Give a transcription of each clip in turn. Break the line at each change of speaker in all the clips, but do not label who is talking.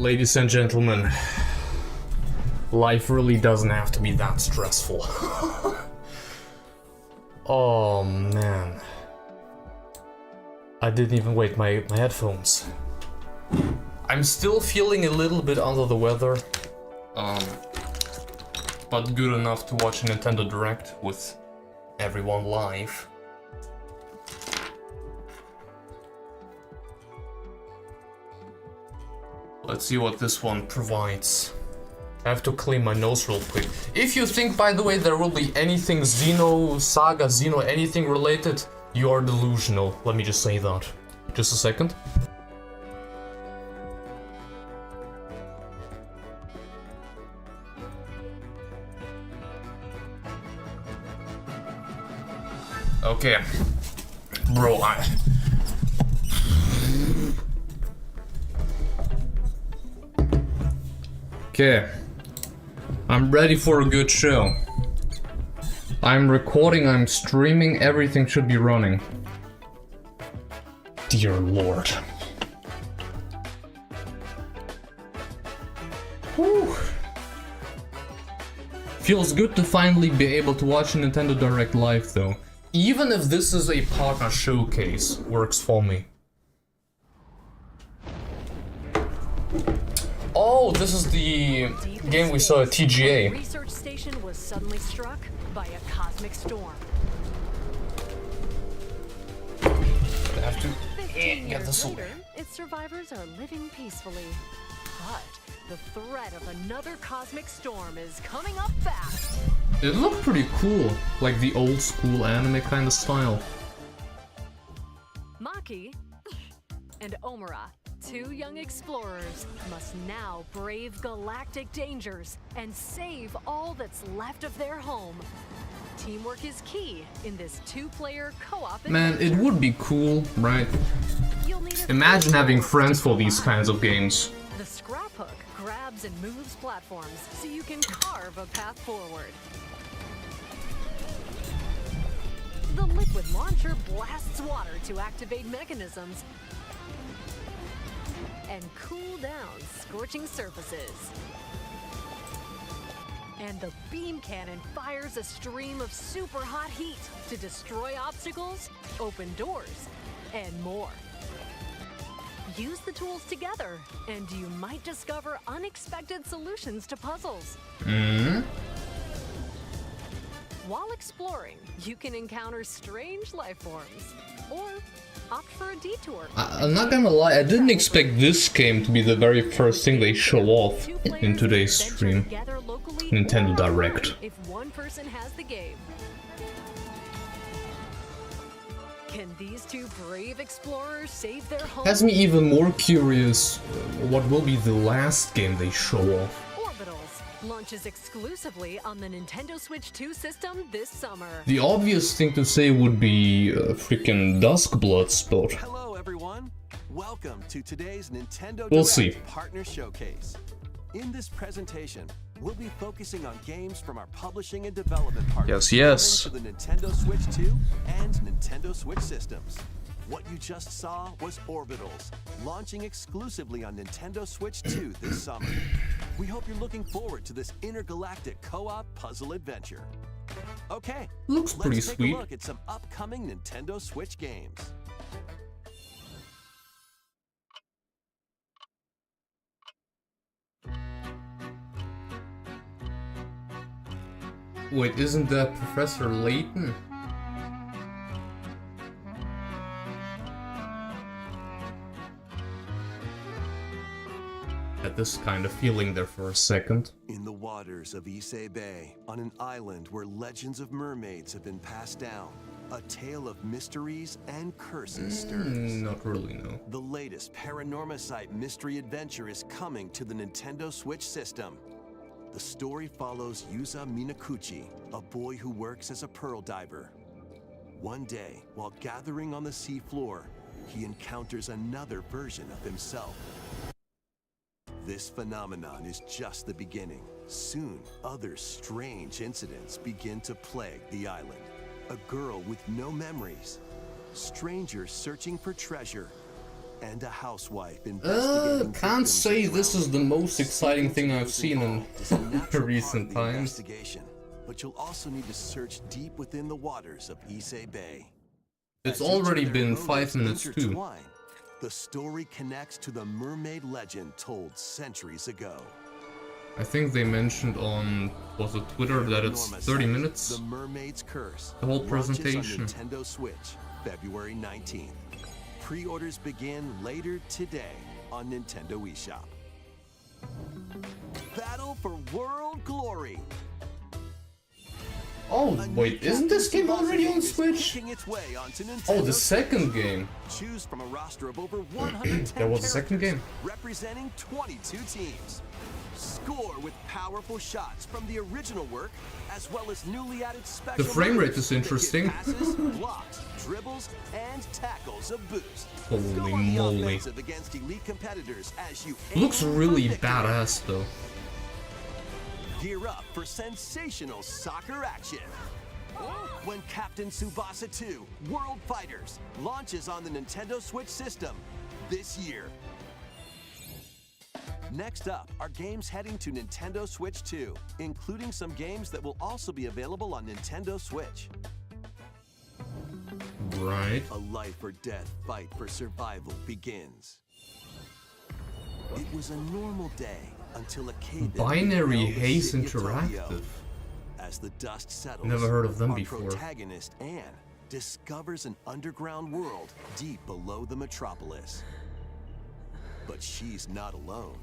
Ladies and gentlemen, life really doesn't have to be that stressful. Oh man. I didn't even wait my headphones. I'm still feeling a little bit under the weather. But good enough to watch a Nintendo Direct with everyone live. Let's see what this one provides. I have to clean my nose real quick. If you think, by the way, there will be anything Xeno, anything related, you are delusional. Let me just say that. Just a second. Okay. Bro, Okay, I'm ready for a good show. I'm recording, I'm streaming, everything should be running. Dear Lord. Whew. Feels good to finally be able to watch a Nintendo Direct live though. Even if this is a partner showcase, works for me. Oh, this is the game we saw at TGA.
The research station was suddenly struck by a cosmic storm.
I have to
15
get this
years later,
away.
its survivors are living peacefully. But the threat of another cosmic storm is coming up fast.
It looked pretty cool, like the old school anime kind of style.
Maki and Omura, two young explorers, must now brave galactic dangers and save all that's left of their home. Teamwork is key in this two-player co-op
Man, it
adventure.
would be cool, right?
You'll need a
Imagine having friends for
to
these
survive.
kinds of games.
The scrap hook grabs and moves platforms so you can carve a path forward. The liquid launcher blasts water to activate mechanisms and cool down scorching surfaces. And the beam cannon fires a stream of super hot heat to destroy obstacles, open doors, and more. Use the tools together, and you might discover unexpected solutions to puzzles. While exploring, you can encounter strange life forms, or opt for a detour.
I'm not gonna lie, I didn't expect this game to be the very first thing they show off in today's stream. Nintendo Direct.
If one person has the game. Can these two brave explorers save their home?
Has me even more curious what will be the last game they show off.
Orbitals launches exclusively on the Nintendo Switch 2 system this summer.
The obvious thing to say would be freaking Duskbloods, but
Hello everyone, welcome to today's Nintendo
We'll
Direct
see.
Partner Showcase. In this presentation, we'll be focusing on games from our publishing and development partners
Yes.
coming to the Nintendo Switch 2 and Nintendo Switch systems. What you just saw was Orbitals, launching exclusively on Nintendo Switch 2 this summer. We hope you're looking forward to this intergalactic co-op puzzle adventure. Okay,
Looks pretty
let's take
sweet.
a look at some upcoming Nintendo Switch games.
Wait, isn't that Professor Layton? Had this kind of feeling there for a second.
In the waters of Issei Bay, on an island where legends of mermaids have been passed down, a tale of mysteries and curses stirs.
Not really, no.
The latest Paranormacite mystery adventure is coming to the Nintendo Switch system. The story follows Yuza Minakuchi, a boy who works as a pearl diver. One day, while gathering on the seafloor, he encounters another version of himself. This phenomenon is just the beginning. Soon, other strange incidents begin to plague the island. A girl with no memories, strangers searching for treasure, and a housewife investigating
Can't
victims
say
of
this is the most exciting thing I've seen in
is a natural part
recent
of the
times.
investigation, but you'll also need to search deep within the waters of Issei Bay.
It's
As each
already
of their
been
motives
5 minutes too.
intertwine, the story connects to the mermaid legend told centuries ago.
I think they mentioned on, was it Twitter, that it's 30 minutes?
The Mermaid's Curse.
The whole
launches
presentation.
on Nintendo Switch, February 19th. Pre-orders begin later today on Nintendo eShop. Battle for World Glory.
Oh, wait, isn't this game already on Switch? Oh, the second game.
Choose from a roster of over 110
There was a second game.
representing 22 teams. Score with powerful shots from the original work, as well as newly added special
The frame rate
moves
is
that give
interesting.
passes, blocks, dribbles, and tackles a boost.
Holy
Go on the
moly.
offensive against elite competitors as you
Looks
aim for
really
victory.
badass though.
Gear up for sensational soccer action. When Captain Tsubasa 2 World Fighters launches on the Nintendo Switch system this year. Next up are games heading to Nintendo Switch 2, including some games that will also be available on Nintendo Switch.
Right.
A life or death fight for survival begins. It was a normal day until a cave
Binary Haze Interactive.
As the dust settles,
Never heard of them
our
before.
protagonist Anne discovers an underground world deep below the metropolis. But she's not alone.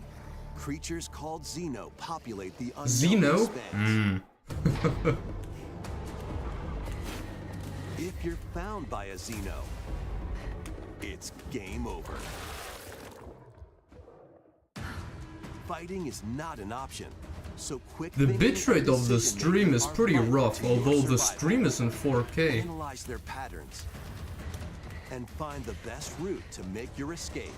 Creatures called Xeno populate the unknown
Xeno?
expanse. If you're found by a Xeno, it's game over. Fighting is not an option, so quick
The
thinking
bitrate
and
of the
decision-making
stream is
are
pretty
vital
rough,
to your
although the
survival.
stream is in 4K.
Analyze their patterns and find the best route to make your escape.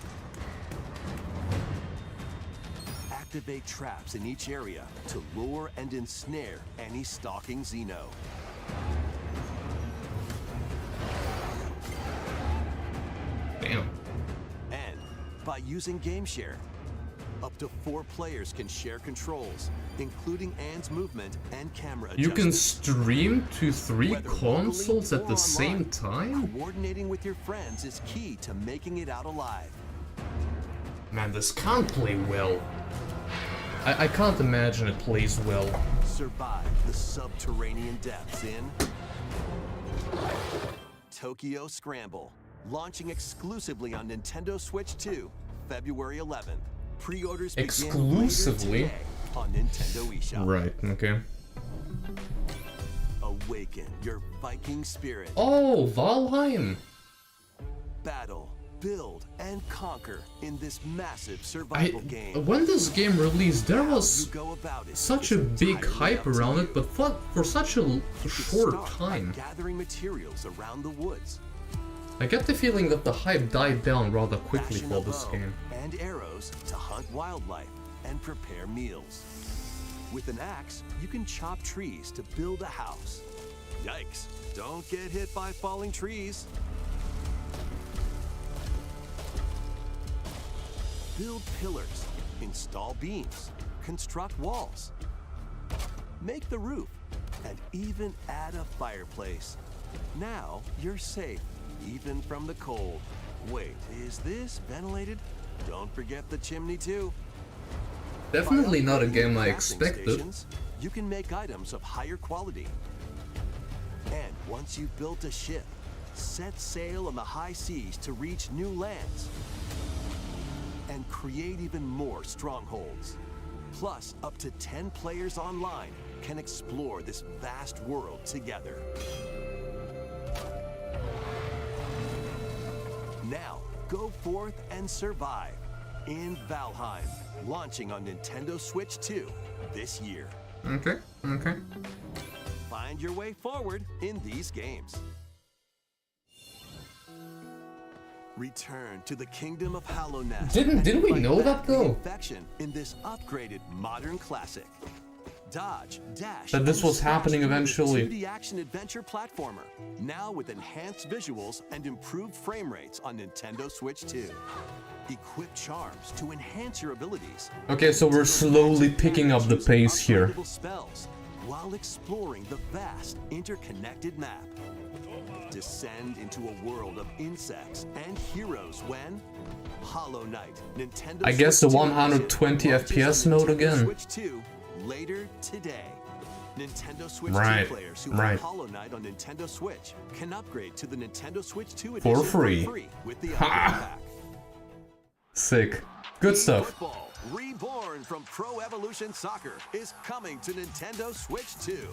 Activate traps in each area to lure and ensnare any stalking Xeno.
Damn.
And by using Game Share, up to 4 players can share controls, including Anne's movement and camera
You can
adjustments.
stream to 3
Whether locally
consoles at
or
the same
online,
time?
Coordinating with your friends is key to making it out alive.
Man, this can't play well. I can't imagine it plays well.
Survive the subterranean depths in Tokyo Scramble, launching exclusively on Nintendo Switch 2, February 11th. Pre-orders begin
Exclusively?
later today on Nintendo eShop.
Right, okay.
Awaken your Viking spirit.
Oh, Valheim!
Battle, build, and conquer in this massive survival game.
When this game released, there
How
was
you go about it
such
is
a big
entirely
hype
up to
around
you.
it, but for such a
You could
short
start
time.
by gathering materials around the woods.
I get the feeling that the hype died down rather quickly
Fashion
for
a
this
bow
game.
and arrows to hunt wildlife and prepare meals. With an axe, you can chop trees to build a house. Yikes, don't get hit by falling trees. Build pillars, install beams, construct walls, make the roof, and even add a fireplace. Now you're safe, even from the cold. Wait, is this ventilated? Don't forget the chimney too.
Definitely
By
not a
upgrading
game I
crafting
expected.
stations, you can make items of higher quality. And once you've built a ship, set sail on the high seas to reach new lands. And create even more strongholds. Plus, up to 10 players online can explore this vast world together. Now, go forth and survive in Valheim, launching on Nintendo Switch 2 this year.
Okay, okay.
Find your way forward in these games. Return to the kingdom of Hallownest.
Didn't
and
we
fight
know
back
that,
the
though?
infection in this upgraded modern classic. dodge, dash,
that this
and
was
slash
happening
through this
eventually.
2D action-adventure platformer, now with enhanced visuals and improved frame rates on Nintendo Switch 2. Equip charms to enhance your abilities.
Okay, so we're slowly picking up the pace here.
Upgradable spells while exploring the vast interconnected map. Descend into a world of insects and heroes when Hollow Knight, Nintendo
I guess the
Switch 2
120
launches
FPS
on
mode
Nintendo
again.
Switch 2 later today. Nintendo Switch
Right,
2 players who
right.
have Hollow Knight on Nintendo Switch can upgrade to the Nintendo Switch 2
For
edition
free.
with the
Ha!
upgrade pack.
Sick. Good stuff.
Football, reborn from Pro Evolution Soccer, is coming to Nintendo Switch 2.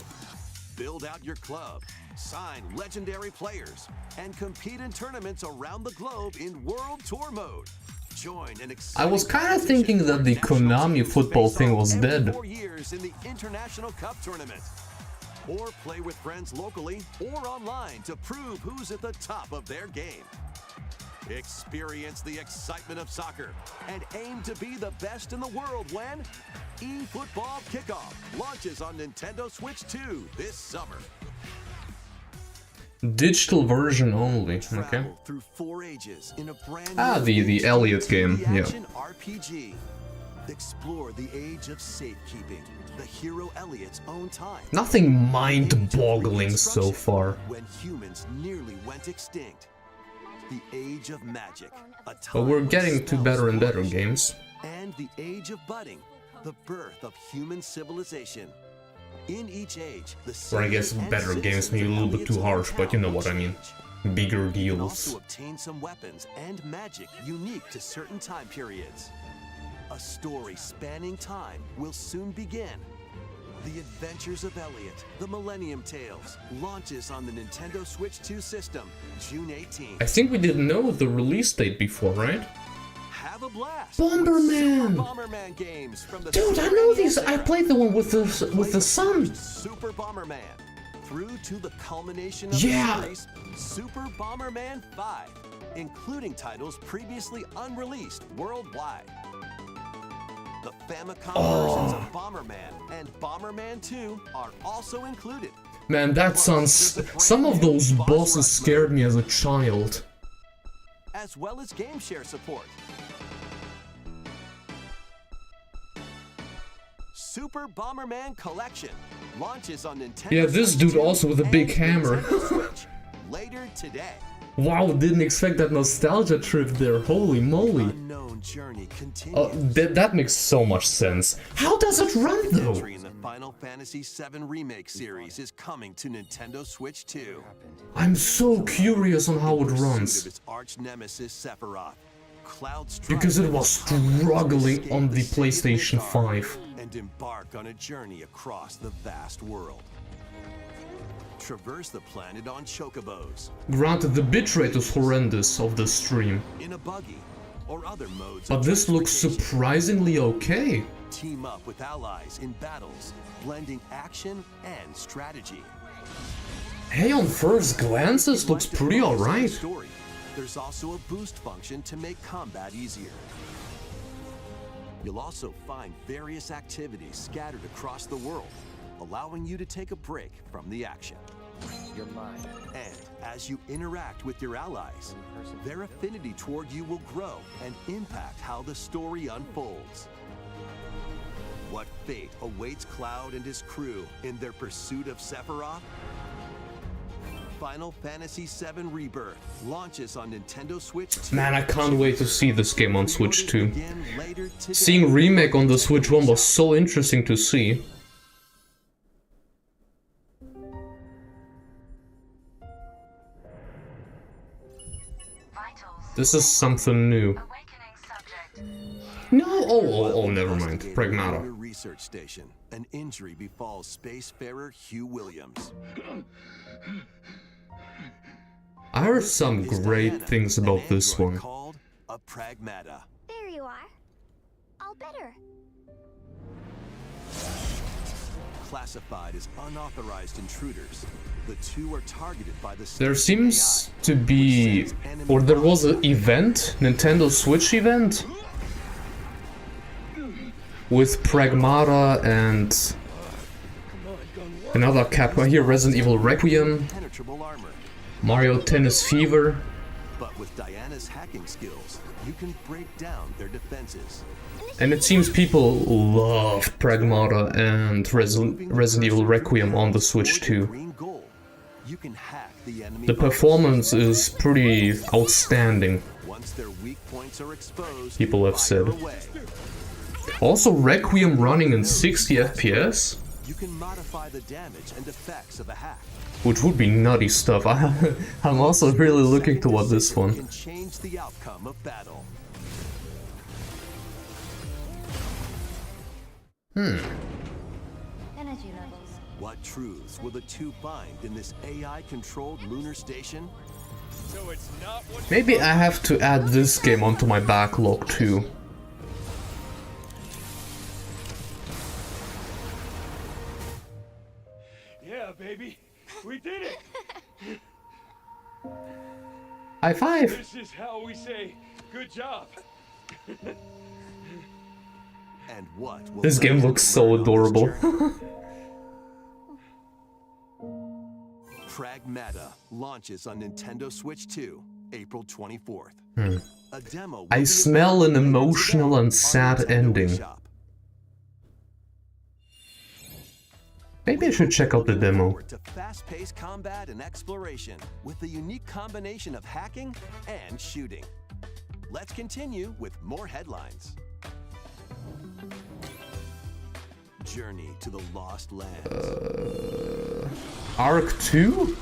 Build out your club, sign legendary players, and compete in tournaments around the globe in World Tour mode. Join an
I was
exciting
kind of
competition
thinking that the
where national
Konami
teams
football
face
thing
off
was
every
dead.
4 years in the International Cup tournament. Or play with friends locally or online to prove who's at the top of their game. Experience the excitement of soccer and aim to be the best in the world when eFootball Kickoff launches on Nintendo Switch 2 this summer.
Digital version only. Okay.
Travel through 4 ages in a brand
Ah,
new
the Elliot game.
2D
Yeah.
action RPG. Explore the age of safekeeping, the hero Elliot's own time.
Nothing mind-boggling so far.
When humans nearly went extinct. The age of magic, a time
But we're
when
getting to
spells
better and better
flourish.
games.
And the age of budding, the birth of human civilization. In each age, the
Or I guess
saviors and
better games
citizens
may be a
of
little bit too
Elliot's
harsh, but you know what I
town
mean.
change.
Bigger
You can
deals.
also obtain some weapons and magic unique to certain time periods. A story spanning time will soon begin. The Adventures of Elliot, The Millennium Tales, launches on the Nintendo Switch 2 system, June 18th.
I think we didn't know the release date before, right?
Have a blast!
Bomberman!
Super Bomberman games from the
Dude, I
Super
know
NES
these. I
era.
played the one with the sun.
Super Bomberman. Through to the culmination of
Yeah.
the series, Super Bomberman 5, including titles previously unreleased worldwide. The Famicom versions of Bomberman and Bomberman 2 are also included.
Man, that sounds. Some of those bosses scared me as a child.
As well as game share support. Super Bomberman Collection launches on Nintendo
Yeah, this
Switch
dude
2
also with a big
and
hammer.
Nintendo Switch later today.
Wow, didn't expect that nostalgia trip there. Holy moly.
Unknown journey continues.
That makes so much sense. How does it run though?
Entry in the Final Fantasy VII Remake series is coming to Nintendo Switch 2.
I'm so curious on how it
Pursuit of
runs.
its arch nemesis Sephiroth, Cloud
Because it
strives
was
to escape
struggling on the
city of
PlayStation
Midgar
5.
and embark on a journey across the vast world. Traverse the planet on chocobos,
Granted, the bitrate is horrendous of the stream,
in a buggy, or other modes
but
of
this looks
transportation.
surprisingly okay.
Team up with allies in battles, blending action and strategy.
Hey, on first glance, this looks pretty alright.
Story. There's also a boost function to make combat easier. You'll also find various activities scattered across the world, allowing you to take a break from the action.
You're mine.
And as you interact with your allies, their affinity toward you will grow and impact how the story unfolds. What fate awaits Cloud and his crew in their pursuit of Sephiroth? Final Fantasy VII Rebirth launches on Nintendo Switch 2.
Man, I can't wait to see this game on Switch 2.
Begin later today.
Seeing Remake on the Switch 1 was so interesting to see. This is something new. No, oh, never mind. Pragmata.
Research station. An injury befalls spacefarer Hugh Williams.
I heard some
Is
great
Diana,
things
an
about this
android
one.
Called a Pragmata.
There you are. All better.
Classified as unauthorized intruders, the two are targeted by the
There
state
seems
AI,
to be,
which sends enemy
or there was an
bombs
event, Nintendo Switch event, with Pragmata and Another Capcom here, Resident Evil Requiem,
Impenetrable armor.
Mario Tennis Fever.
But with Diana's hacking skills, you can break down their defenses.
And it seems people loved Pragmata and Resident Evil Requiem on the Switch too.
Green gold. You can hack the enemy.
The performance is pretty outstanding,
Once their weak points are exposed,
people have
fire
said.
away.
Also, Requiem running in 60 FPS,
You can modify the damage and effects of a hack.
which would be nutty stuff. I'm also really looking toward this one.
Can change the outcome of battle.
Energy levels.
What truths will the two find in this AI-controlled lunar station?
Maybe I have to add this game onto my backlog too.
Yeah, baby, we did it.
High five!
This is how we say good job.
And what will
This game looks so adorable.
Pragmata launches on Nintendo Switch 2, April 24th. A demo will
I
be
smell an
available
emotional
today
and
on
sad
Nintendo
ending.
eShop.
Maybe I should check out the demo.
Forward to fast-paced combat and exploration with a unique combination of hacking and shooting. Let's continue with more headlines. Journey to the Lost Lands.
Arc 2?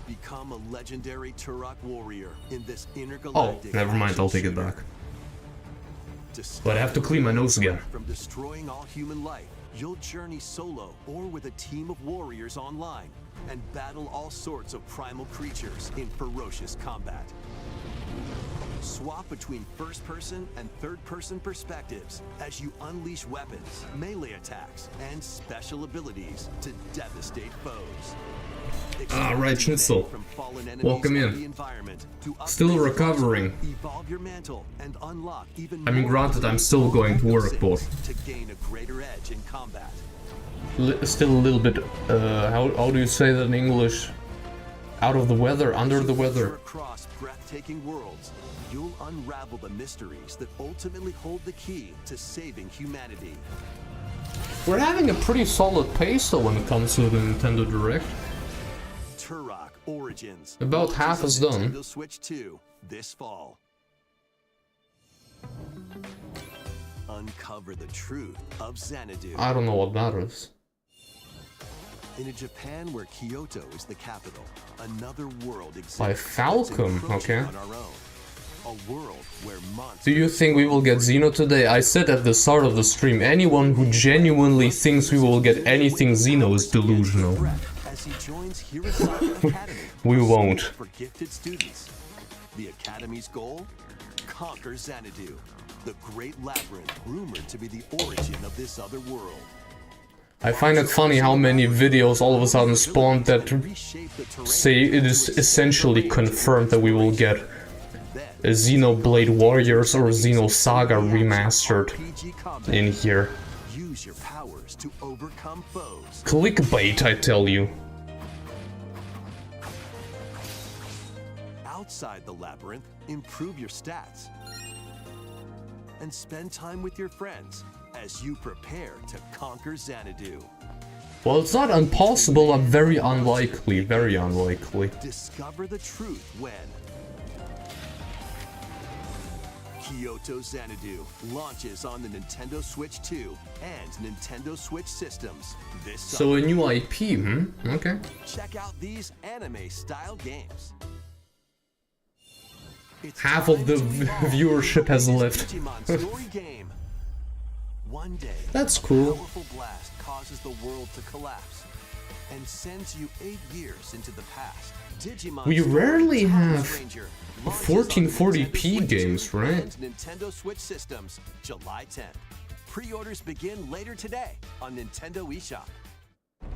Become a legendary Turok warrior in this
Oh,
intergalactic.
never mind,
action
I'll take it
shooter.
back. But I have to clean my nose again.
From destroying all human life, you'll journey solo or with a team of warriors online and battle all sorts of primal creatures in ferocious combat. Swap between first-person and third-person perspectives as you unleash weapons, melee attacks, and special abilities to devastate foes.
Right, Schnitzel.
From fallen enemies
Welcome in.
and the environment to
Still
upgrade
recovering.
evolve your mantle, and unlock even
I mean,
more
granted, I'm still going to work, but
to gain a greater edge in combat.
still a little bit, how do you say that in English? Out of the weather, under the
Venture
weather.
across breathtaking worlds, you'll unravel the mysteries that ultimately hold the key to saving humanity.
We're having a pretty solid pace though when it comes to the Nintendo Direct.
Turok Origins.
About half
launches
is
on
done.
Nintendo Switch 2 this fall. Uncover the truth of Xanadu.
I don't know what that is.
In a Japan where Kyoto is the capital, another world exists.
By
that's
Falcom,
encroaching
okay.
on our own. A world where monsters.
Do you think we will get Xeno today? I said at the start of the stream, anyone who genuinely thinks we will get anything Xeno is delusional.
As he joins Hirasawa Academy
We won't.
for gifted students. The Academy's goal? Conquer Xanadu, the great labyrinth rumored to be the origin of this other world.
I find it funny how many videos all of a sudden spawned that
Reshape the terrain
say it is essentially confirmed that we will get a Xenoblade Warriors or Xenosaga remastered
RPG combat.
in here.
Use your powers to overcome foes.
Clickbait, I tell you.
Outside the labyrinth, improve your stats. And spend time with your friends as you prepare to conquer Xanadu.
Well, it's not impossible, but very unlikely, very unlikely.
Discover the truth when Kyoto Xanadu launches on the Nintendo Switch 2 and Nintendo Switch systems this
So
summer.
a new IP, Okay.
Check out these anime-style games. It's
Half
time
of the
to evolve
viewership has
this
left.
Digimon story game. One day,
That's
a
cool.
powerful blast causes the world to collapse and sends you 8 years into the past. Digimon
We
Story
rarely
Thomas
have
Ranger launches on the
1440p
Nintendo Switch
games,
2
right?
and Nintendo Switch systems, July 10th. Pre-orders begin later today on Nintendo eShop.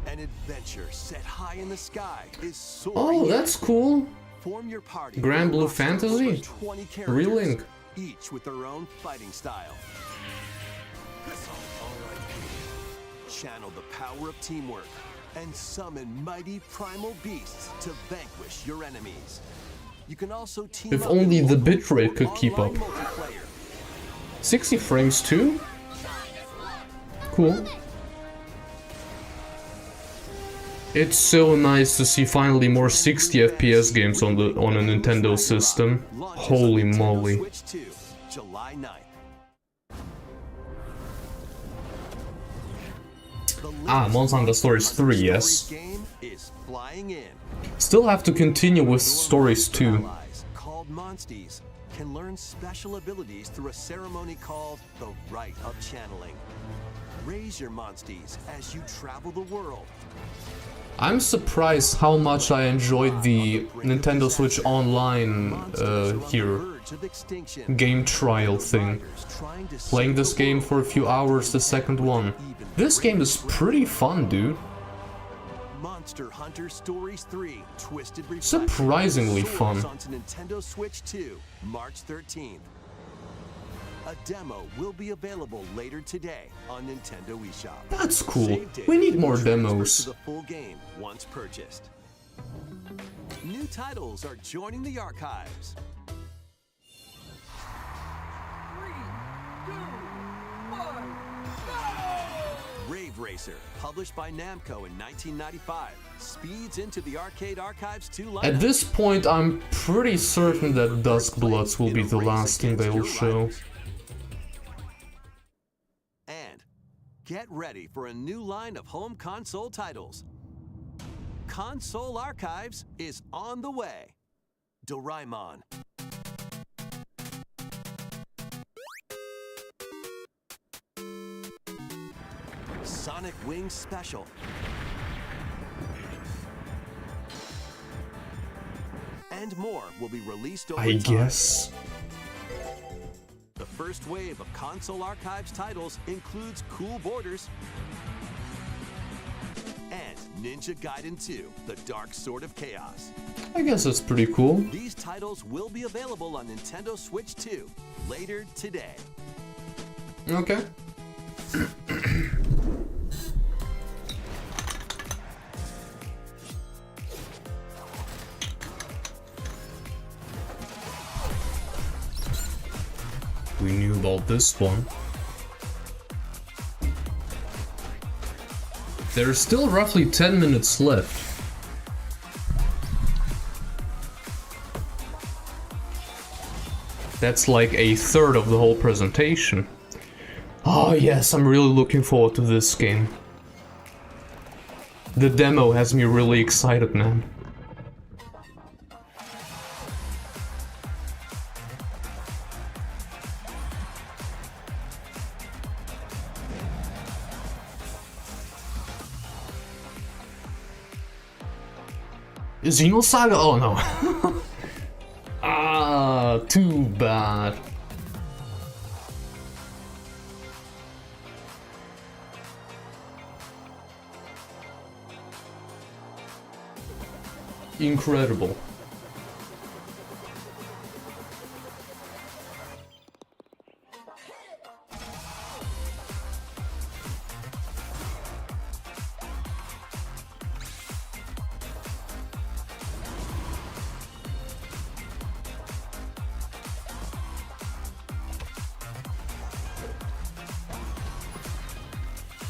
An adventure set high in the sky is soaring.
Oh,
in.
that's cool.
Form your party.
Grand
with a
Blue
roster of
Fantasy?
over 20 characters,
Relink.
each with their own fighting style. Channel the power of teamwork and summon mighty primal beasts to vanquish your enemies. You can also team
If
up
only
in
the
local
bitrate
or
could keep up.
online multiplayer.
60 frames too? Cool. It's so nice to see finally more 60 FPS games on a Nintendo system.
Launches
Holy
on Nintendo
moly.
Switch 2, July 9th.
Ah, Monster Hunter Stories 3, yes.
Game is flying in.
Still have to continue with Stories 2.
Allies, called Monsties, can learn special abilities through a ceremony called the Rite of Channeling. Raise your Monsties as you travel the world.
I'm surprised how much I enjoyed the Nintendo Switch Online here game trial thing. Playing this game for a few hours, the second one. This game is pretty fun, dude.
Monster Hunter Stories 3 Twisted Reflection
Surprisingly fun.
onto Nintendo Switch 2, March 13th. A demo will be available later today on Nintendo eShop.
That's cool.
Save date
We need more
transfers
demos.
to the full game once purchased. New titles are joining the archives.
3, 2, 1, go!
Rave Racer, published by Namco in 1995, speeds into the arcade archives 2 lineup.
At this point, I'm pretty certain that Dusk Bloods will be the last thing they will show.
And get ready for a new line of home console titles. Console Archives is on the way. Doraemon. Sonic Wings Special. And more will be released over
I
time.
guess.
The first wave of Console Archives titles includes Cool Borders and Ninja Gaiden 2, The Dark Sword of Chaos.
I guess that's pretty cool.
These titles will be available on Nintendo Switch 2 later today.
Okay. We knew about this one. There's still roughly 10 minutes left. That's like a third of the whole presentation. Oh yes, I'm really looking forward to this game. The demo has me really excited, man. Xenosaga? Oh no. Ah, too bad. Incredible.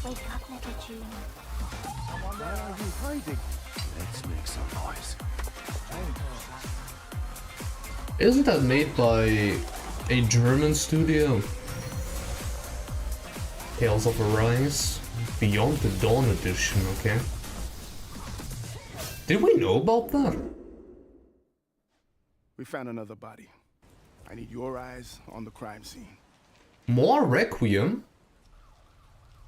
Wake up, little June.
Why are you hiding?
Let's make some noise.
Isn't that made by a German studio? Tales of Arise? Beyond the Dawn edition, okay. Did we know about that?
We found another body. I need your eyes on the crime scene.
More Requiem?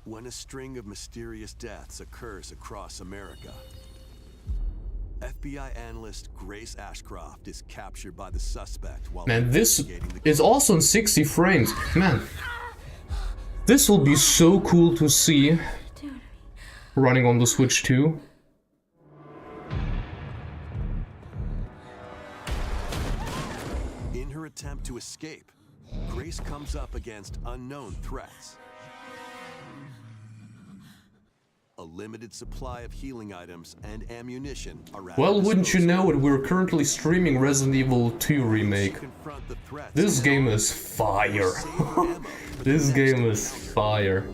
When a string of mysterious deaths occurs across America, FBI analyst Grace Ashcroft is captured by the suspect while
Man, this
investigating the
is also in 60 frames. Man, this will be so cool to see running on the Switch 2.
In her attempt to escape, Grace comes up against unknown threats. limited supply of healing items and ammunition are at
Well,
our
wouldn't you
disposal.
know it, we're currently streaming Resident Evil 2 Remake.
Confront the threats
This
head
game
on,
is fire.
save your ammo for the
This
next
game is
encounter.
fire.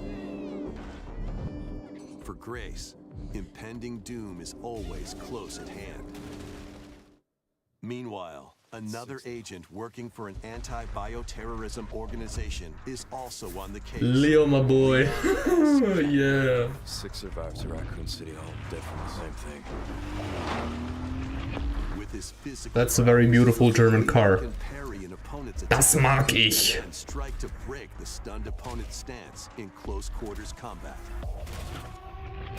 For Grace, impending doom is always close at hand. Meanwhile, another agent working for an anti-bioterrorism organization is also on the case.
Leo, my boy. Yeah.
6 survivors at Raccoon City Hall, dead from the same thing.
With his physical
That's a very beautiful German car.
can parry an opponent's
Das
attack
mag ich.
and strike to break the stunned opponent's stance in close quarters combat.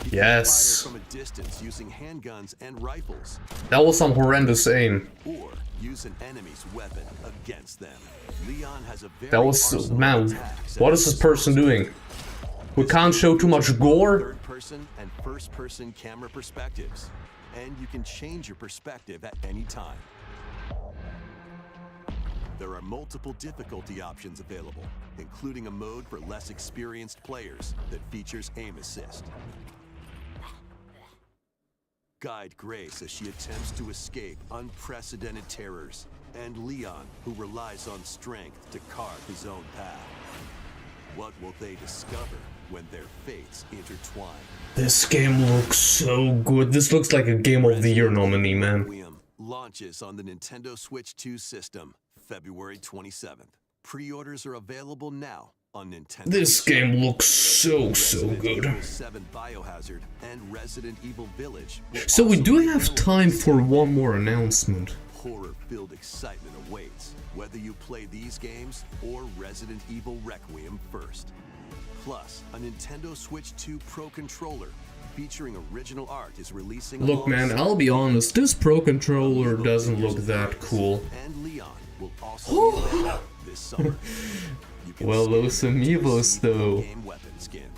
He can
Yes.
fire from a distance using handguns and rifles,
That was some horrendous aim.
or use an enemy's weapon against them. Leon has a very
That was,
arsenal
man,
of attacks
what
at
is this
his
person
disposal.
doing? We can't show too much gore.
Third-person and first-person camera perspectives, and you can change your perspective at any time. There are multiple difficulty options available, including a mode for less experienced players that features aim assist. Guide Grace as she attempts to escape unprecedented terrors, and Leon, who relies on strength to carve his own path. What will they discover when their fates intertwine?
This game looks so good. This looks like a Game of the Year nominee, man.
Requiem launches on the Nintendo Switch 2 system February 27th. Pre-orders are available now on Nintendo.
This game looks so
Resident
good.
Evil 7 Biohazard and Resident Evil Village will
So we
also
do
be
have
available
time
this
for
summer.
one more announcement.
Horror-filled excitement awaits, whether you play these games or Resident Evil Requiem first. Plus, a Nintendo Switch 2 Pro controller featuring original art is releasing.
Look, man, I'll be honest, this Pro controller doesn't look that cool.
And Leon will also be available this summer. You can
Well,
scan
those
them to
amiibos,
receive
though.
in-game weapon skins.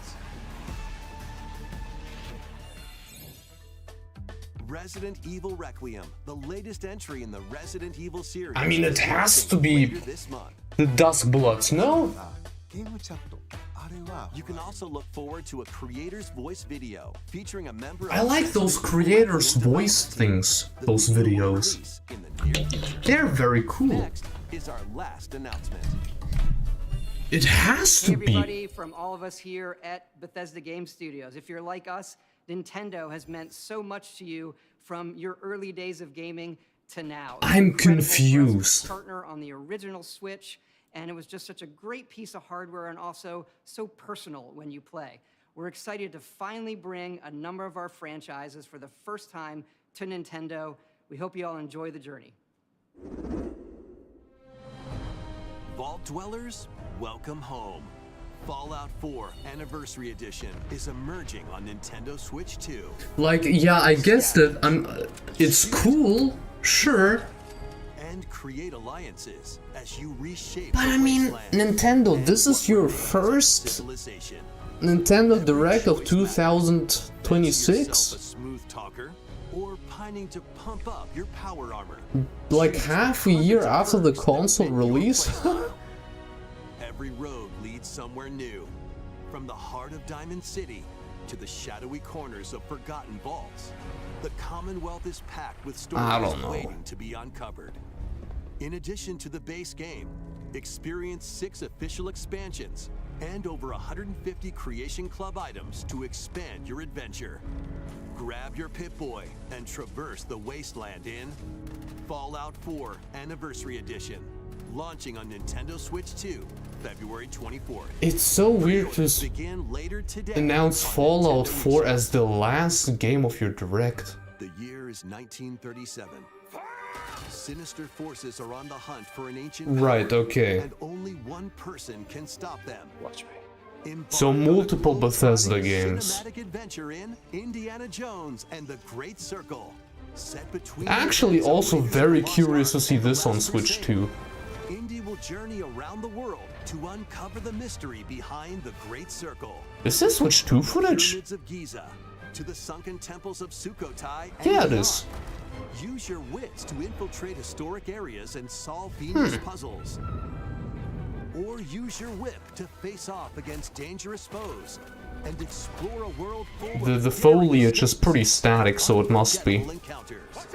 Resident Evil Requiem, the latest entry in the Resident Evil series.
I mean, it
is
has to
launching
be
later this month.
the Duskbloods, no?
ゲームチャットあれは
You can also look forward to a creator's voice video featuring a member
I
of
like those
Resident
creators'
Evil
voice things,
The
those
movie will
videos.
release in the near future.
They're very cool.
Next is our last announcement.
It has
Hey
to be.
everybody, from all of us here at Bethesda Game Studios. If you're like us, Nintendo has meant so much to you from your early days of gaming to now. It's
I'm
incredible for us to
confused.
Partner on the original Switch, and it was just such a great piece of hardware and also so personal when you play. We're excited to finally bring a number of our franchises for the first time to Nintendo. We hope you all enjoy the journey.
Vault Dwellers, welcome home. Fallout 4 Anniversary Edition is emerging on Nintendo Switch 2.
Like, yeah, I guess that it's cool, sure.
And create alliances as you reshape
But
the
I mean,
wasteland
Nintendo,
and
this is
what
your
remains of
first
civilization.
Nintendo Direct of
Choice matters. Fancy
2026?
yourself a smooth talker or pining to pump up your power armor.
Like half a year after the console release?
Every road leads somewhere new. From the heart of Diamond City to the shadowy corners of forgotten vaults, the Commonwealth is packed with
I
stories
don't know.
waiting to be uncovered. In addition to the base game, experience 6 official expansions and over 150 Creation Club items to expand your adventure. Grab your Pip-Boy and traverse the wasteland in Fallout 4 Anniversary Edition, launching on Nintendo Switch 2, February 24th.
It's so weird to
Begin later today
announce
on
Fallout
Nintendo
4
eShop.
as the last game of your Direct.
The year is 1937. Sinister forces are on the hunt for an ancient power,
Right, okay.
and only one person can stop them.
Watch me.
Embark
So
on a
multiple
globe-trotting
Bethesda games.
Cinematic adventure in Indiana Jones and the Great Circle. Set between
Actually,
the
also
Raiders of
very
the Lost
curious to
Ark
see
and the
this on
Last
Switch
Crusade.
2.
Indy will journey around the world to uncover the mystery behind the Great Circle.
Is this Switch 2 footage?
Pyramids of Giza to the sunken temples of Sukhothai. and
Yeah, it
beyond.
is.
Use your wits to infiltrate historic areas and solve Venus puzzles. Or use your whip to face off against dangerous foes. and explore a world full
The
of
foliage is
daring
pretty
escapes
static, so it must be.
unforgettable encounters.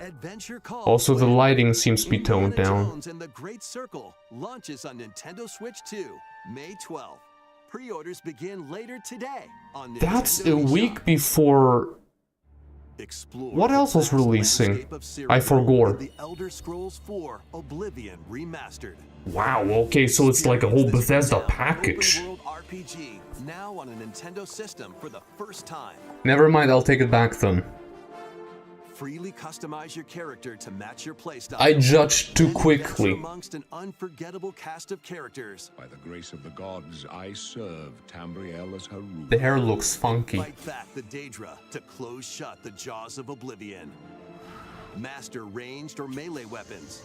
Adventure calls
Also, the
when
lighting seems to be
Indiana
toned down.
Jones and the Great Circle launches on Nintendo Switch 2, May 12th. Pre-orders begin later today on
That's
Nintendo
a
eShop.
week before...
Explore
What
the
else was
vast
releasing?
landscape of
I
Cyrodiil
forgot.
in The Elder Scrolls 4 Oblivion Remastered.
Wow, okay, so it's like a whole
Experience this
Bethesda
renowned
package.
open-world RPG now on a Nintendo system for the first time.
Never mind, I'll take it back then.
Freely customize your character to match your playstyle.
I judged too
And adventure
quickly.
amongst an unforgettable cast of characters.
By the grace of the gods, I serve Tambriel as her ruler.
The hair looks funky.
Fight back the Daedra to close shut the jaws of Oblivion. Master ranged or melee weapons.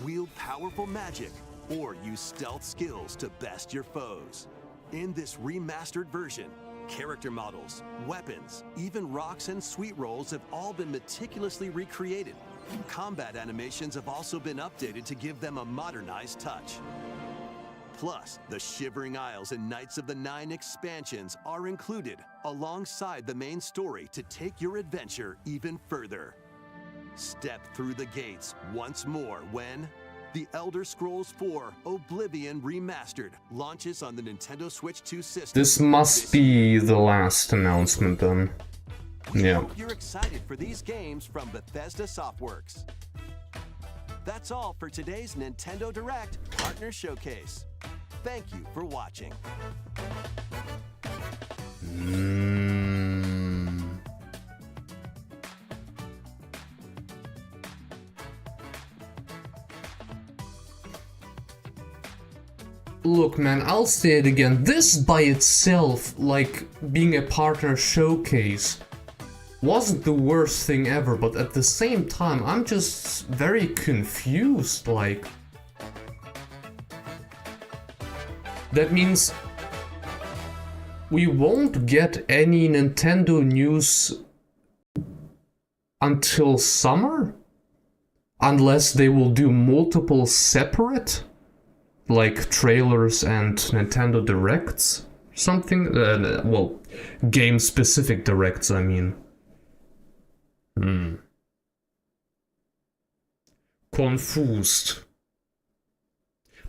Wield powerful magic or use stealth skills to best your foes. In this remastered version, character models, weapons, even rocks and sweet rolls have all been meticulously recreated. Combat animations have also been updated to give them a modernized touch. Plus, the Shivering Isles and Knights of the Nine expansions are included alongside the main story to take your adventure even further. Step through the gates once more when The Elder Scrolls 4 Oblivion Remastered launches on the Nintendo Switch 2 system.
This must be the last announcement then. Yeah.
Hope you're excited for these games from Bethesda Softworks. That's all for today's Nintendo Direct Partner Showcase. Thank you for watching.
Look, man, I'll say it again. This by itself, like being a partner showcase, wasn't the worst thing ever, but at the same time, I'm just very confused. Like, that means we won't get any Nintendo news until summer? Unless they will do multiple separate, like trailers and Nintendo Directs? Something? Well, game-specific Directs, I mean. Confused.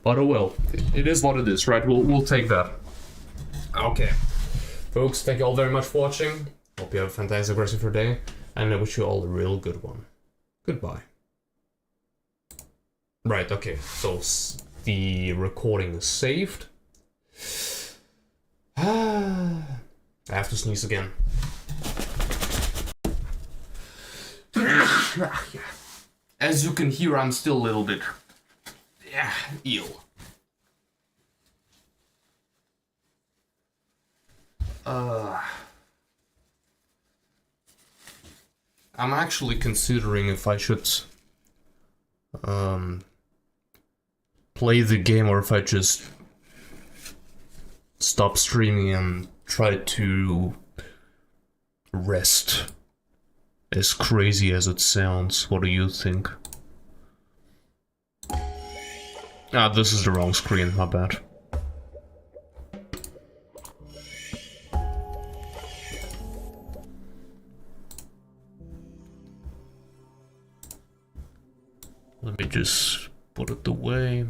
But oh well, it is what it is, right? We'll take that. Okay. Folks, thank you all very much for watching. Hope you have a fantastic rest of your day, and I wish you all a real good one. Goodbye. Right, okay, so the recording is saved. I have to sneeze again. As you can hear, I'm still a little bit ill. I'm actually considering if I should play the game or if I just stop streaming and try to rest. As crazy as it sounds, what do you think? Ah, this is the wrong screen, my bad. Let me just put it away.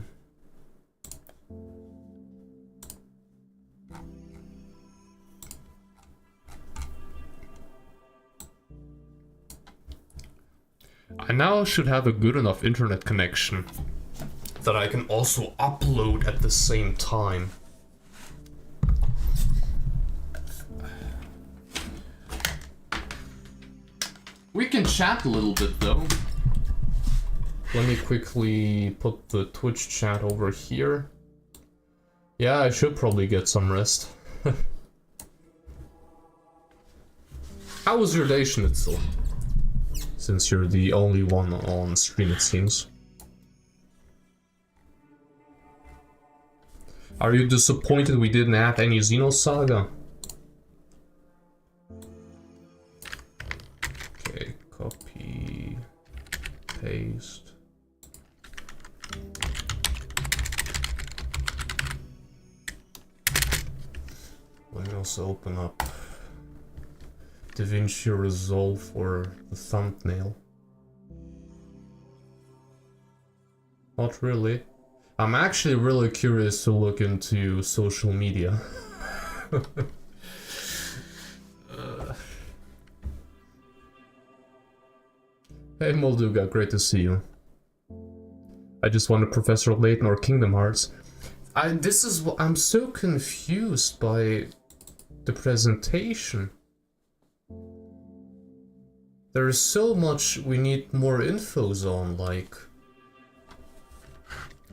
I now should have a good enough internet connection that I can also upload at the same time. We can chat a little bit though. Let me quickly put the Twitch chat over here. Yeah, I should probably get some rest. How was your day, Schnitzel? Since you're the only one on stream, it seems. Are you disappointed we didn't add any Xenosaga? Okay, copy, paste. also open up DaVinci Resolve for the thumbnail. Not really. I'm actually really curious to look into social media. Hey Molduga, great to see you. I just wanted Professor Layton or Kingdom Hearts. I'm so confused by the presentation. There is so much we need more infos on, like...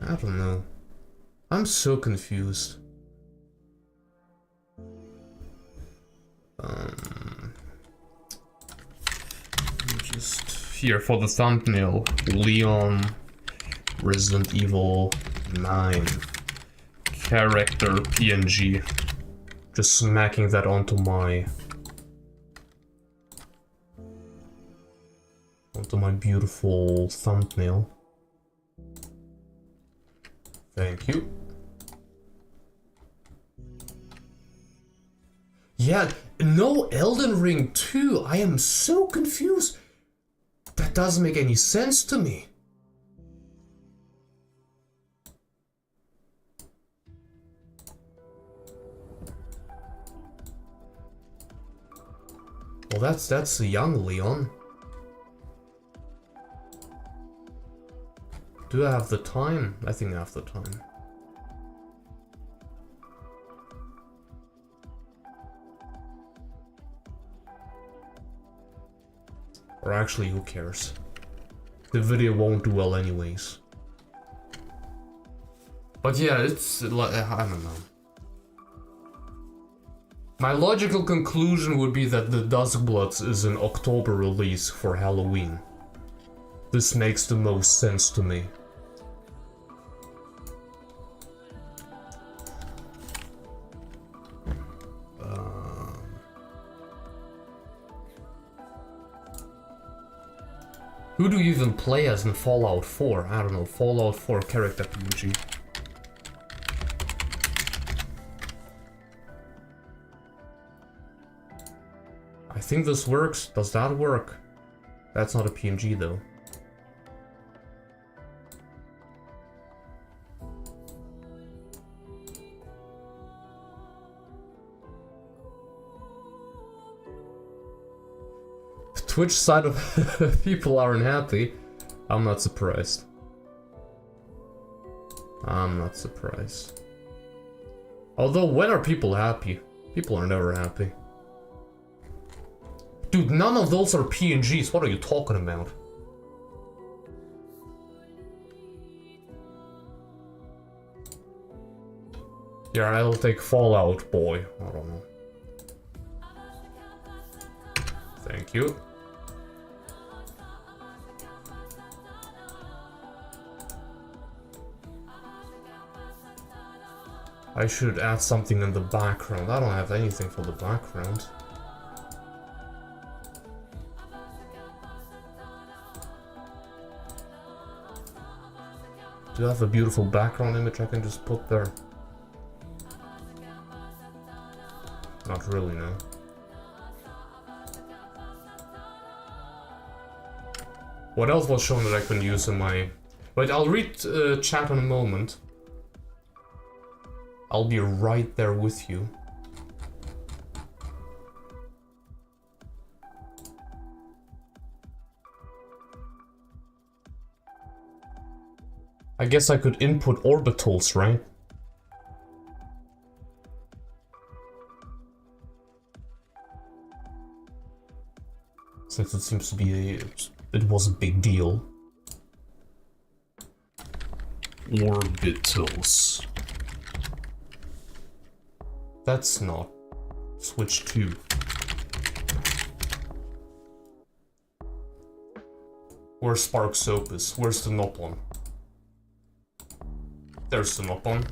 I don't know. I'm so confused. Just here for the thumbnail. Leon, Resident Evil 9. Character PNG. Just smacking that onto my beautiful thumbnail. Thank you. Yeah, no Elden Ring 2. I am so confused. That doesn't make any sense to me. Well, that's a young Leon. Do I have the time? I think I have the time. Or actually, who cares? The video won't do well anyways. But yeah, it's like, I don't know. My logical conclusion would be that the Duskbloods is an October release for Halloween. This makes the most sense to me. Who do you even play as in Fallout 4? I don't know, Fallout 4 character PNG. I think this works. Does that work? That's not a PNG though. Twitch side of people aren't happy. I'm not surprised. I'm not surprised. Although, when are people happy? People are never happy. Dude, none of those are PNGs. What are you talking about? Yeah, I'll take Fallout Boy. I don't know. Thank you. I should add something in the background. I don't have anything for the background. Do I have a beautiful background image I can just put there? Not really, no. What else was shown that I can use in my... Wait, I'll read chat in a moment. I'll be right there with you. I guess I could input orbitals, right? Since it seems to be it was a big deal. Orbitals. That's not Switch 2. Where's Spark's Opus? Where's the Nopon? There's the Nopon.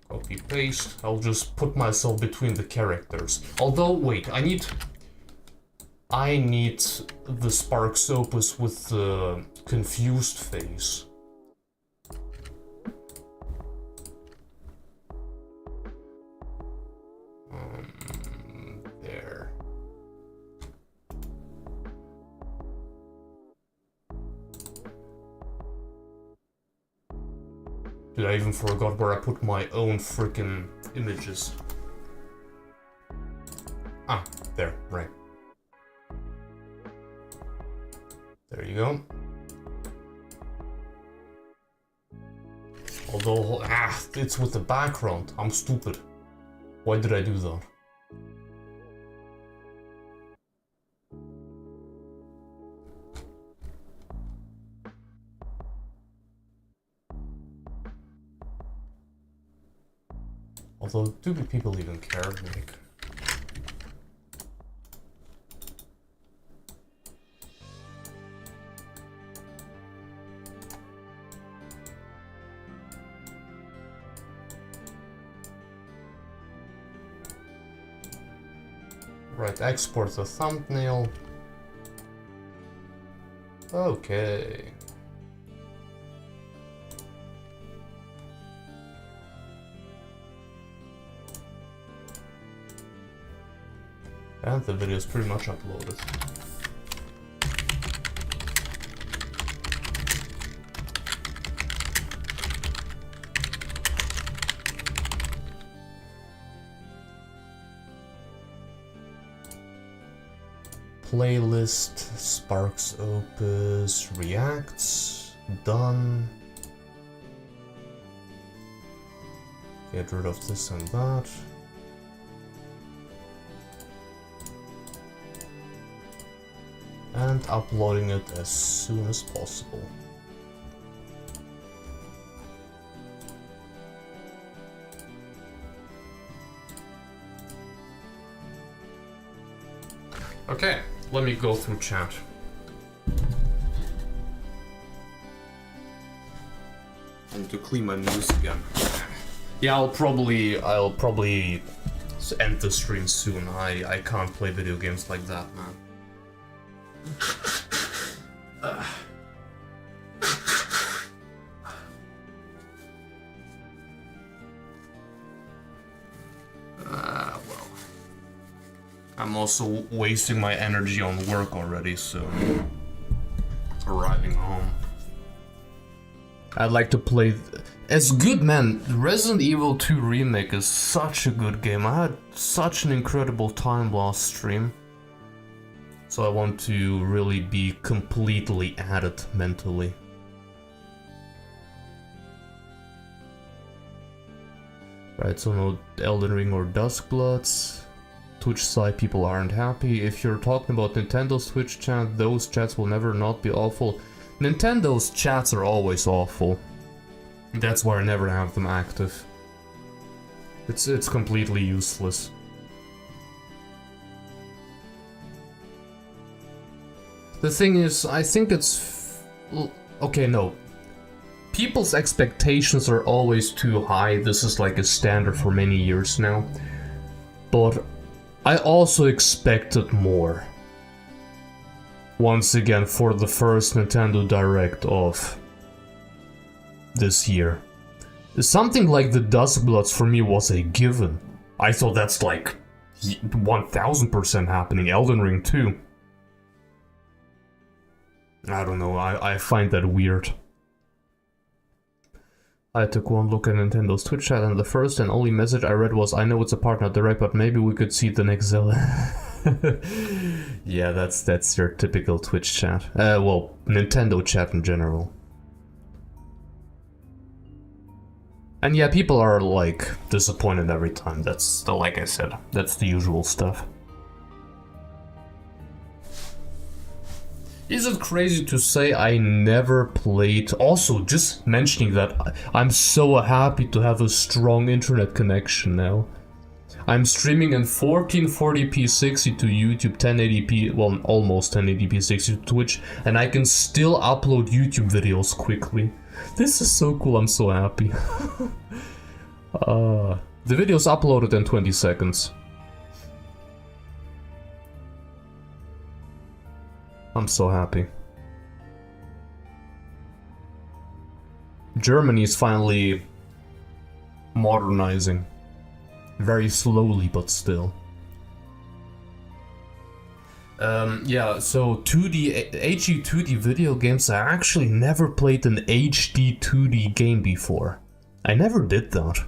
Copy paste. I'll just put myself between the characters. Although, wait, I need the Spark's Opus with the confused face. Dude, I even forgot where I put my own freaking images. Ah, there, right. There you go. Although, it's with the background. I'm stupid. Why did I do that? Although, do people even care, Nick? Right, export the thumbnail. Okay. And the video is pretty much uploaded. Playlist, Sparks Opus, Reacts, done. Get rid of this and that. And uploading it as soon as possible. Okay, let me go through chat. I need to clean my nose again. Yeah, I'll probably end the stream soon. I can't play video games like that, man. Well, I'm also wasting my energy on work already, so arriving home. I'd like to play. It's good, man. Resident Evil 2 Remake is such a good game. I had such an incredible time last stream. So I want to really be completely at it mentally. Right, so no Elden Ring or Duskbloods. Twitch side people aren't happy. If you're talking about Nintendo's Twitch chat, those chats will never not be awful. Nintendo's chats are always awful. That's why I never have them active. It's completely useless. The thing is, I think it's... Okay, no. People's expectations are always too high. This is like a standard for many years now. But I also expected more. Once again, for the first Nintendo Direct of this year. Something like the Duskbloods for me was a given. I thought that's like 1000% happening. Elden Ring too. I don't know, I find that weird. I took one look at Nintendo's Twitch chat and the first and only message I read was, I know it's a part not direct, but maybe we could see the next Zelda. Yeah, that's your typical Twitch chat. Well, Nintendo chat in general. And yeah, people are like disappointed every time. That's the, like I said, that's the usual stuff. Is it crazy to say I never played? Also, just mentioning that, I'm so happy to have a strong internet connection now. I'm streaming in 1440p 60 to YouTube, 1080p, well, almost 1080p 60 to Twitch, and I can still upload YouTube videos quickly. This is so cool, I'm so happy. The video's uploaded in 20 seconds. I'm so happy. Germany is finally modernizing. Very slowly, but still. Yeah, so 2D, HD 2D video games, I actually never played an HD 2D game before. I never did that.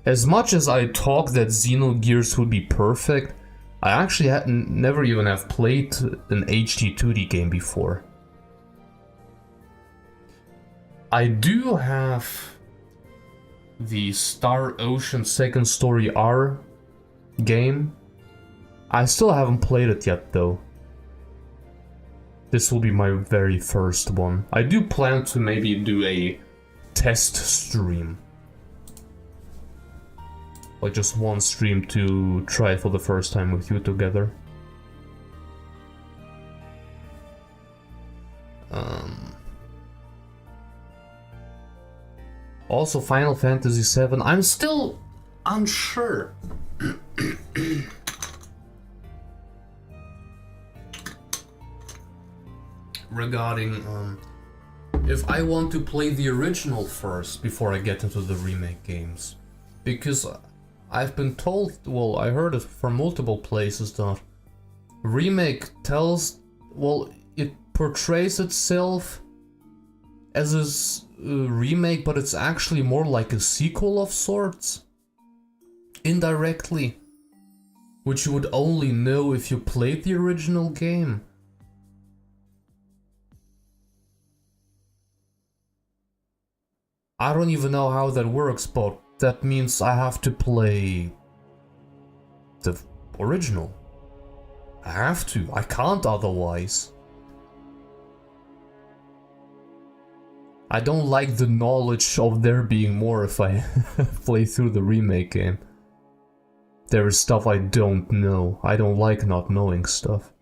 As much as I talk that Xenogears would be perfect, I actually never even have played an HD 2D game before. I do have the Star Ocean Second Story R game. I still haven't played it yet though. This will be my very first one. I do plan to maybe do a test stream. Like just one stream to try it for the first time with you together. Also Final Fantasy VII, I'm still unsure. Regarding if I want to play the original first before I get into the remake games. Because I've been told, well, I heard it from multiple places that remake tells, well, it portrays itself as a remake, but it's actually more like a sequel of sorts. Indirectly. Which you would only know if you played the original game. I don't even know how that works, but that means I have to play the original. I have to. I can't otherwise. I don't like the knowledge of there being more if I play through the remake game. There is stuff I don't know. I don't like not knowing stuff.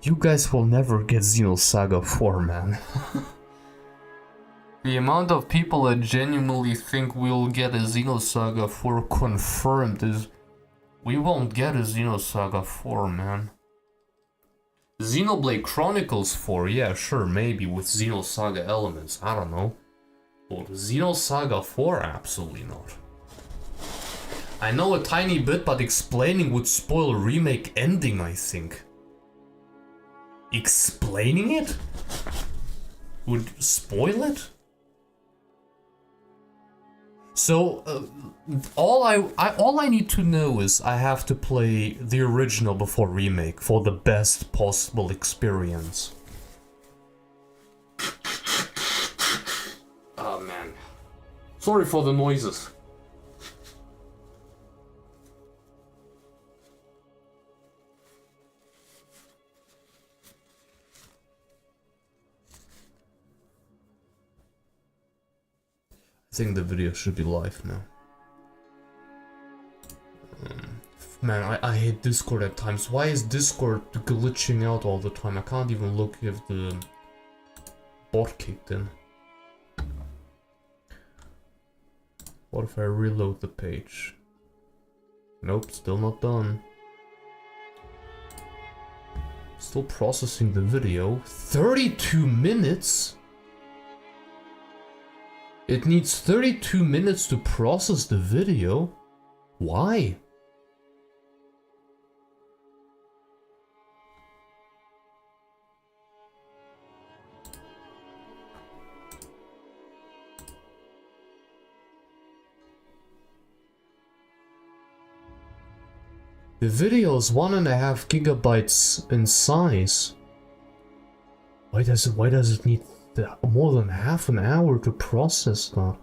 You guys will never get Xenosaga 4, man. The amount of people that genuinely think we'll get a Xenosaga 4 confirmed is... We won't get a Xenosaga 4, man. Xenoblade Chronicles 4, yeah, sure, maybe, with Xenosaga elements, I don't know. But Xenosaga 4, absolutely not. I know a tiny bit, but explaining would spoil remake ending, I think. Explaining it would spoil it? So, all I need to know is I have to play the original before remake for the best possible experience. Oh man. Sorry for the noises. I think the video should be live now. Man, I hate Discord at times. Why is Discord glitching out all the time? I can't even look if the bot kicked in. What if I reload the page? Nope, still not done. Still processing the video. 32 minutes? It needs 32 minutes to process the video? Why? The video is 1.5 gigabytes in size. Why does it need more than half an hour to process that?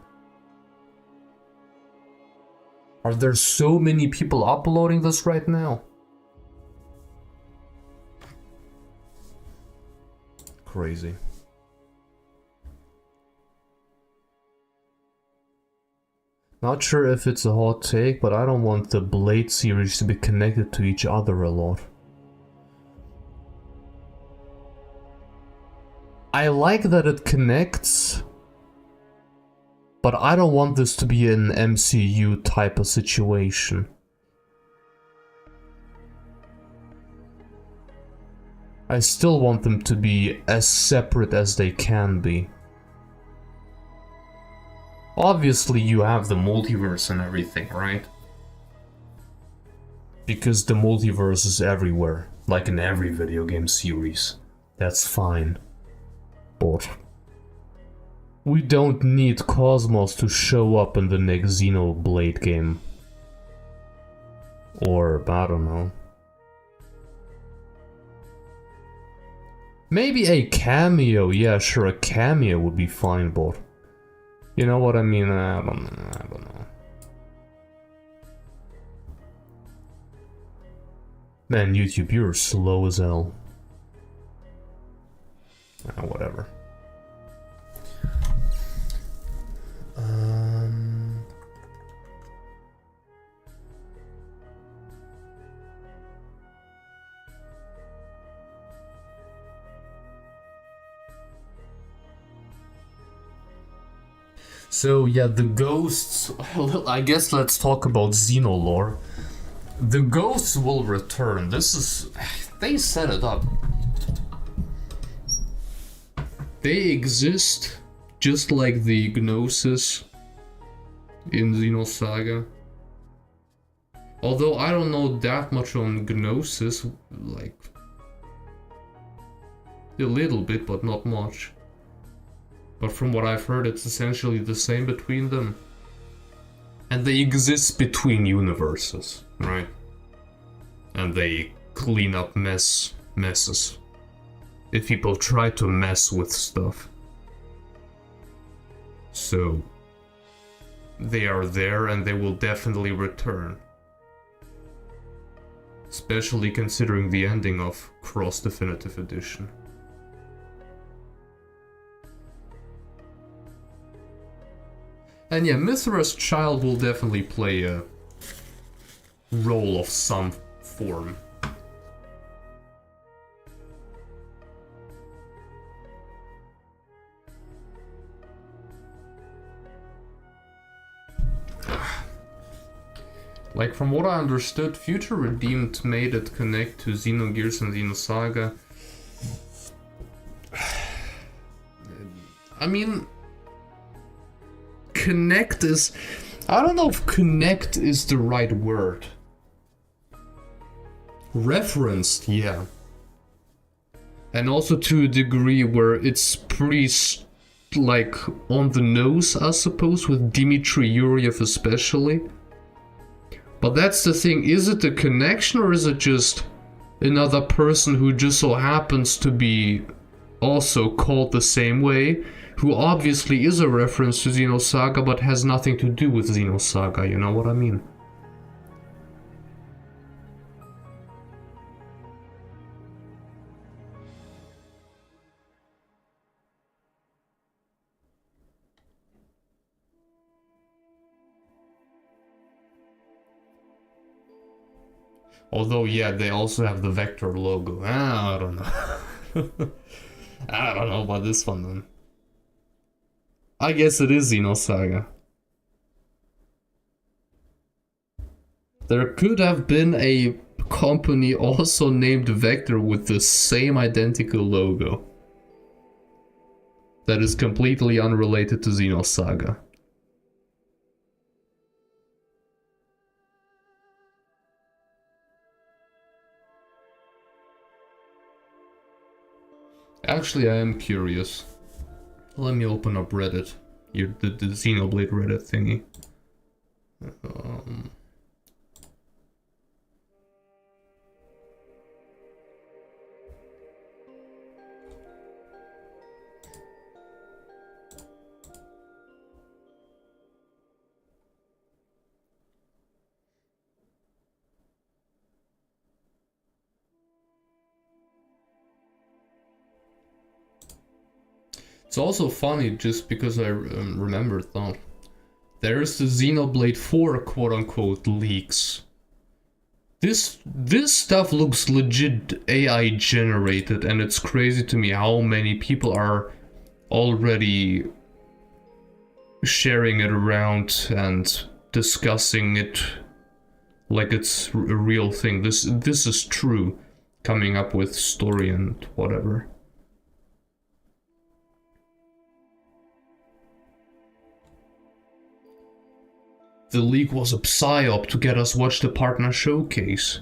Are there so many people uploading this right now? Crazy. Not sure if it's a hot take, but I don't want the Blade series to be connected to each other a lot. I like that it connects, but I don't want this to be an MCU type of situation. I still want them to be as separate as they can be. Obviously you have the multiverse and everything, right? Because the multiverse is everywhere, like in every video game series. That's fine. But we don't need Cosmos to show up in the next Xenoblade game. Or, I don't know. Maybe a cameo, yeah, sure, a cameo would be fine, but... You know what I mean? I don't know. Man, YouTube, you're slow as hell. Whatever. So yeah, the ghosts, well, I guess let's talk about Xenolore. The ghosts will return. This is... They set it up. They exist just like the Gnosis in Xenosaga. Although I don't know that much on Gnosis, like... A little bit, but not much. But from what I've heard, it's essentially the same between them. And they exist between universes, right? And they clean up messes. If people try to mess with stuff. So, they are there and they will definitely return. Especially considering the ending of Cross Definitive Edition. And yeah, Mithra's child will definitely play a role of some form. Like, from what I understood, Future Redeemed made it connect to Xenogears and Xenosaga. I mean... Connect is... I don't know if connect is the right word. Referenced, yeah. And also to a degree where it's pretty, like, on the nose, I suppose, with Dmitry Yuriev especially. But that's the thing, is it a connection or is it just another person who just so happens to be also called the same way? Who obviously is a reference to Xenosaga, but has nothing to do with Xenosaga, you know what I mean? Although, yeah, they also have the Vector logo. I don't know. I don't know about this one, then. I guess it is Xenosaga. There could have been a company also named Vector with the same identical logo. That is completely unrelated to Xenosaga. Actually, I am curious. Let me open up Reddit. The Xenoblade Reddit thingy. It's also funny just because I remembered that. There's the Xenoblade 4 quote-unquote leaks. This stuff looks legit AI generated, and it's crazy to me how many people are already sharing it around and discussing it like it's a real thing. This is true, coming up with story and whatever. The leak was a psyop to get us watch the partner showcase.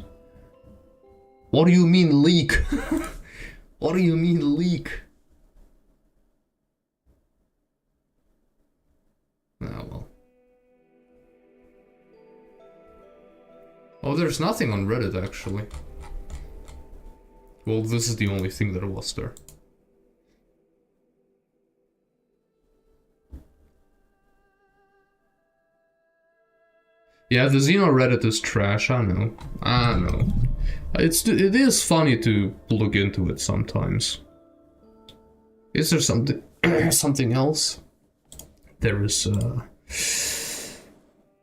What do you mean leak? What do you mean leak? Ah, well. Oh, there's nothing on Reddit, actually. Well, this is the only thing that was there. Yeah, the Xeno Reddit is trash, I know. I know. It is funny to look into it sometimes. Is there something something else? There is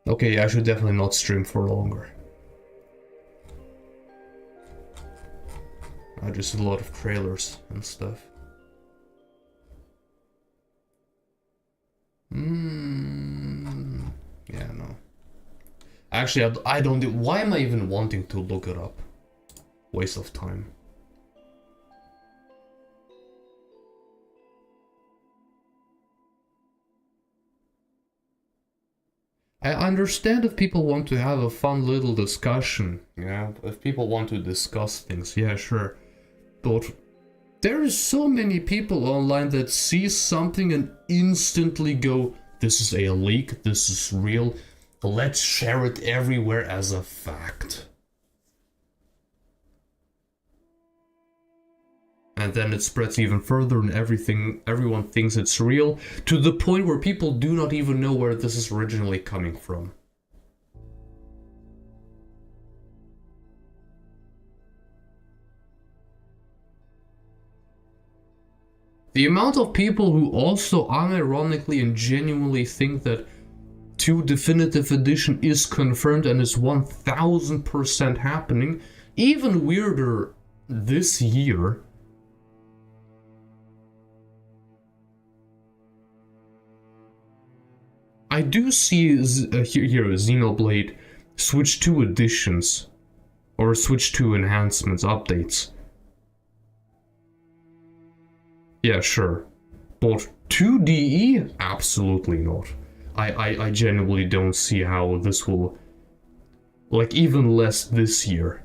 okay, I should definitely not stream for longer. Just a lot of trailers and stuff. Yeah, no. Actually, I don't. Why am I even wanting to look it up? Waste of time. I understand if people want to have a fun little discussion. Yeah, if people want to discuss things, yeah, sure. But there is so many people online that see something and instantly go, this is a leak, this is real, let's share it everywhere as a fact. And then it spreads even further and everyone thinks it's real, to the point where people do not even know where this is originally coming from. The amount of people who also unironically and genuinely think that 2 Definitive Edition is confirmed and is 1000% happening, even weirder this year. I do see here Xenoblade Switch 2 editions, or Switch 2 enhancements, updates. Yeah, sure. But 2DE? Absolutely not. I genuinely don't see how this will... Like, even less this year.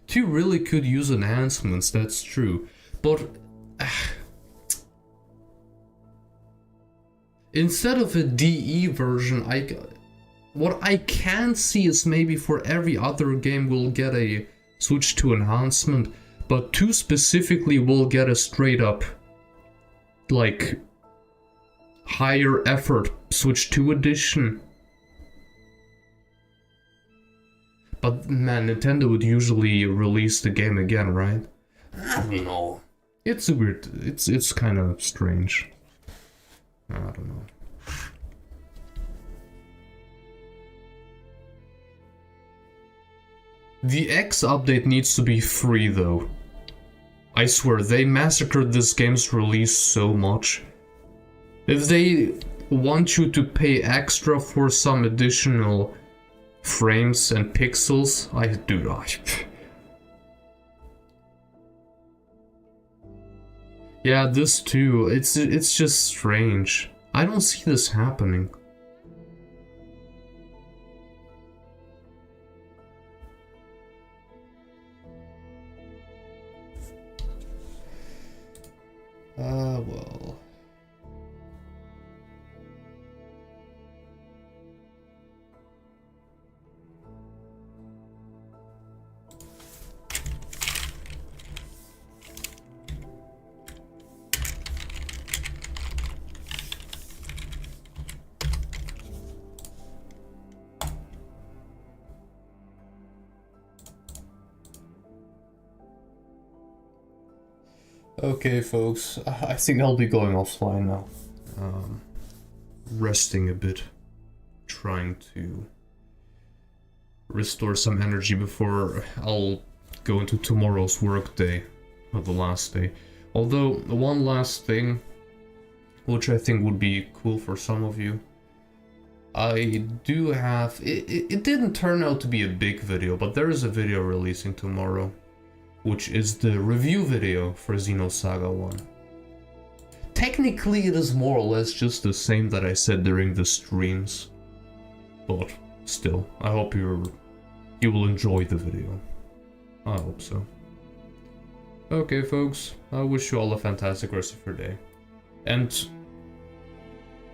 Two really could use enhancements, that's true. But... instead of a DE version, what I can see is maybe for every other game we'll get a Switch 2 enhancement, but 2 specifically will get a straight up, like, higher effort Switch 2 edition. But man, Nintendo would usually release the game again, right? I don't know. It's weird. It's kind of strange. I don't know. The X update needs to be free though. I swear, they massacred this game's release so much. If they want you to pay extra for some additional frames and pixels, yeah, this too. It's just strange. I don't see this happening. Well. Okay, folks, I think I'll be going offline now. Resting a bit. Trying to restore some energy before I'll go into tomorrow's work day, or the last day. Although, one last thing, which I think would be cool for some of you. I do have... It didn't turn out to be a big video, but there is a video releasing tomorrow. which is the review video for Xenosaga 1. Technically it is more or less just the same that I said during the streams, but still, I hope you will enjoy the video. I hope so. Okay folks, I wish you all a fantastic rest of your day. And,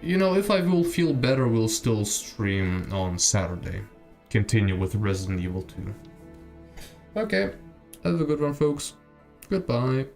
you know, if I will feel better, we'll still stream on Saturday. Continue with Resident Evil 2. Okay, have a good one folks. Goodbye.